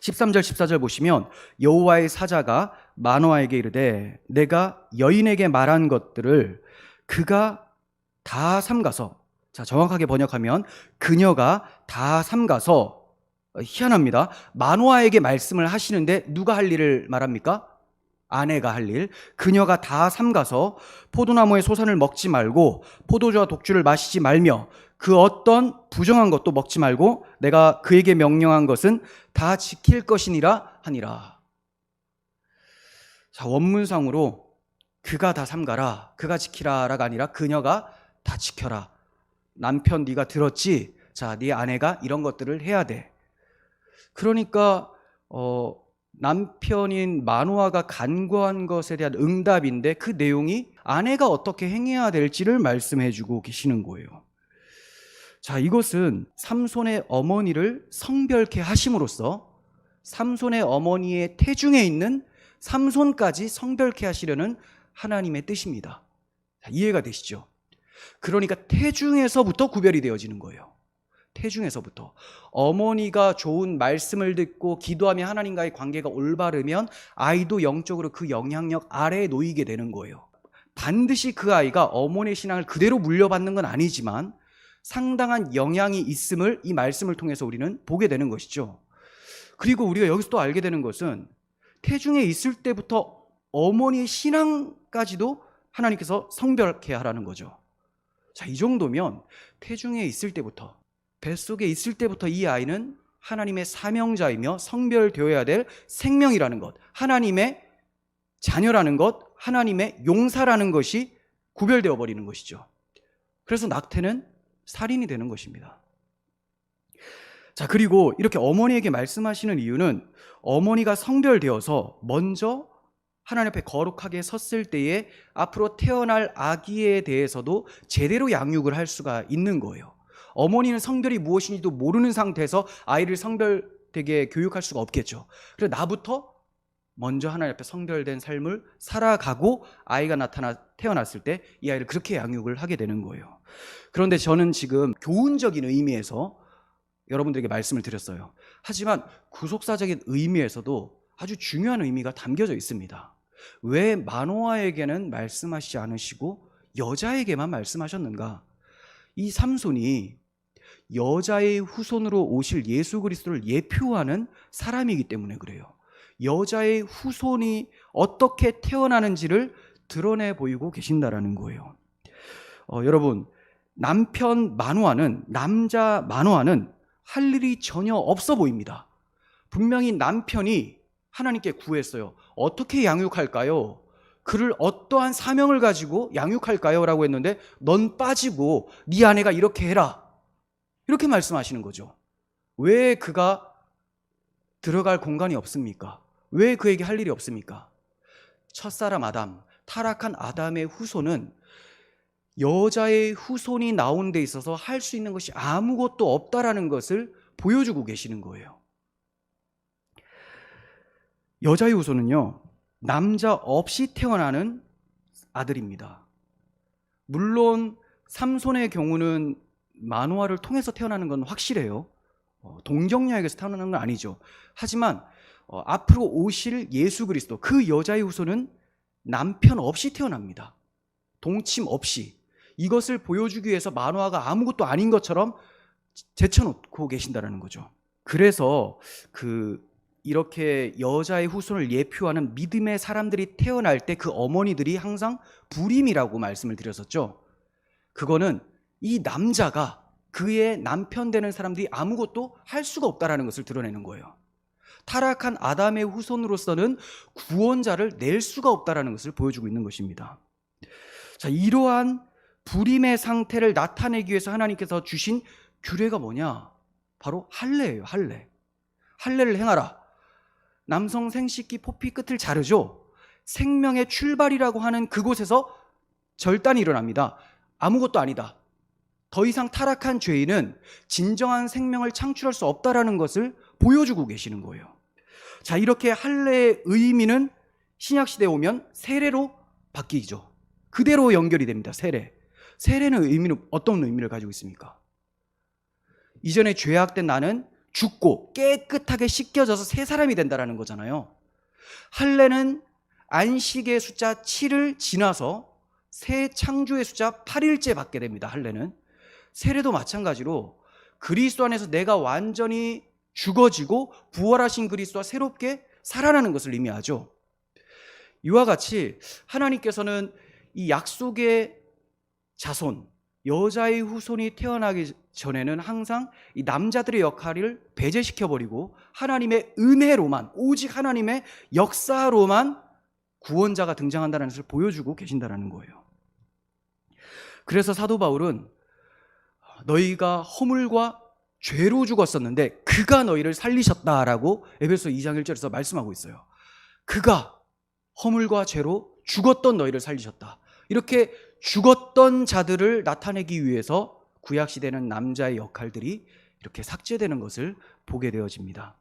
13절 14절 보시면 여호와의 사자가 마노아에게 이르되 내가 여인에게 말한 것들을 그가 다 삼가서, 자, 정확하게 번역하면 그녀가 다 삼가서, 희한합니다. 마노아에게 말씀을 하시는데 누가 할 일을 말합니까? 아내가 할 일. 그녀가 다 삼가서 포도나무의 소산을 먹지 말고 포도주와 독주를 마시지 말며 그 어떤 부정한 것도 먹지 말고 내가 그에게 명령한 것은 다 지킬 것이니라 하니라. 자, 원문상으로 그가 다 삼가라, 그가 지키라가 아니라 그녀가 다 지켜라. 남편 네가 들었지? 자, 네 아내가 이런 것들을 해야 돼. 그러니까 남편인 마노아가 간구한 것에 대한 응답인데 그 내용이 아내가 어떻게 행해야 될지를 말씀해 주고 계시는 거예요. 자, 이것은 삼손의 어머니를 성별케 하심으로써 삼손의 어머니의 태중에 있는 삼손까지 성별케 하시려는 하나님의 뜻입니다. 자, 이해가 되시죠? 그러니까 태중에서부터 구별이 되어지는 거예요. 태중에서부터. 어머니가 좋은 말씀을 듣고 기도하며 하나님과의 관계가 올바르면 아이도 영적으로 그 영향력 아래에 놓이게 되는 거예요. 반드시 그 아이가 어머니의 신앙을 그대로 물려받는 건 아니지만 상당한 영향이 있음을 이 말씀을 통해서 우리는 보게 되는 것이죠. 그리고 우리가 여기서 또 알게 되는 것은 태중에 있을 때부터 어머니의 신앙까지도 하나님께서 성별케 하라는 거죠. 자, 이 정도면 태중에 있을 때부터, 뱃속에 있을 때부터 이 아이는 하나님의 사명자이며 성별되어야 될 생명이라는 것, 하나님의 자녀라는 것, 하나님의 용사라는 것이 구별되어 버리는 것이죠. 그래서 낙태는 살인이 되는 것입니다. 자, 그리고 이렇게 어머니에게 말씀하시는 이유는 어머니가 성별되어서 먼저 하나님 앞에 거룩하게 섰을 때에 앞으로 태어날 아기에 대해서도 제대로 양육을 할 수가 있는 거예요. 어머니는 성별이 무엇인지도 모르는 상태에서 아이를 성별되게 교육할 수가 없겠죠. 그래서 나부터 먼저 하나님 앞에 성별된 삶을 살아가고 아이가 태어났을 때 이 아이를 그렇게 양육을 하게 되는 거예요. 그런데 저는 지금 교훈적인 의미에서 여러분들에게 말씀을 드렸어요. 하지만 구속사적인 의미에서도 아주 중요한 의미가 담겨져 있습니다. 왜 마노아에게는 말씀하시지 않으시고 여자에게만 말씀하셨는가? 이 삼손이 여자의 후손으로 오실 예수 그리스도를 예표하는 사람이기 때문에 그래요. 여자의 후손이 어떻게 태어나는지를 드러내 보이고 계신다라는 거예요. 여러분, 남자 마노아는 할 일이 전혀 없어 보입니다. 분명히 남편이 하나님께 구했어요. 어떻게 양육할까요? 그를 어떠한 사명을 가지고 양육할까요? 라고 했는데 넌 빠지고 네 아내가 이렇게 해라, 이렇게 말씀하시는 거죠. 왜 그가 들어갈 공간이 없습니까? 왜 그에게 할 일이 없습니까? 첫사람 아담, 타락한 아담의 후손은 여자의 후손이 나온 데 있어서 할 수 있는 것이 아무것도 없다라는 것을 보여주고 계시는 거예요. 여자의 후손은요, 남자 없이 태어나는 아들입니다. 물론 삼손의 경우는 마노아를 통해서 태어나는 건 확실해요. 동정녀에게서 태어나는 건 아니죠. 하지만 앞으로 오실 예수 그리스도, 그 여자의 후손은 남편 없이 태어납니다. 동침 없이. 이것을 보여주기 위해서 마노아가 아무것도 아닌 것처럼 제쳐놓고 계신다는 거죠. 그래서 이렇게 여자의 후손을 예표하는 믿음의 사람들이 태어날 때 그 어머니들이 항상 불임이라고 말씀을 드렸었죠. 그거는 이 남자가 그의 남편 되는 사람들이 아무것도 할 수가 없다는 것을 드러내는 거예요. 타락한 아담의 후손으로서는 구원자를 낼 수가 없다는 것을 보여주고 있는 것입니다. 자, 이러한 불임의 상태를 나타내기 위해서 하나님께서 주신 규례가 뭐냐? 바로 할례예요. 할례를 행하라. 남성 생식기 포피 끝을 자르죠. 생명의 출발이라고 하는 그곳에서 절단이 일어납니다. 아무것도 아니다. 더 이상 타락한 죄인은 진정한 생명을 창출할 수 없다라는 것을 보여주고 계시는 거예요. 자, 이렇게 할례의 의미는 신약시대에 오면 세례로 바뀌죠. 그대로 연결이 됩니다. 세례는 어떤 의미를 가지고 있습니까? 이전에 죄악된 나는 죽고 깨끗하게 씻겨져서 새 사람이 된다라는 거잖아요. 할례는 안식의 숫자 7을 지나서 새 창조의 숫자 8일째 받게 됩니다. 할례는. 세례도 마찬가지로 그리스도 안에서 내가 완전히 죽어지고 부활하신 그리스도와 새롭게 살아나는 것을 의미하죠. 이와 같이 하나님께서는 이 약속의 자손, 여자의 후손이 태어나기 전에는 항상 이 남자들의 역할을 배제시켜버리고 하나님의 은혜로만, 오직 하나님의 역사로만 구원자가 등장한다는 것을 보여주고 계신다는 거예요. 그래서 사도 바울은 너희가 허물과 죄로 죽었었는데 그가 너희를 살리셨다라고 에베소 2장 1절에서 말씀하고 있어요. 그가 허물과 죄로 죽었던 너희를 살리셨다. 이렇게 죽었던 자들을 나타내기 위해서 구약시대는 남자의 역할들이 이렇게 삭제되는 것을 보게 되어집니다.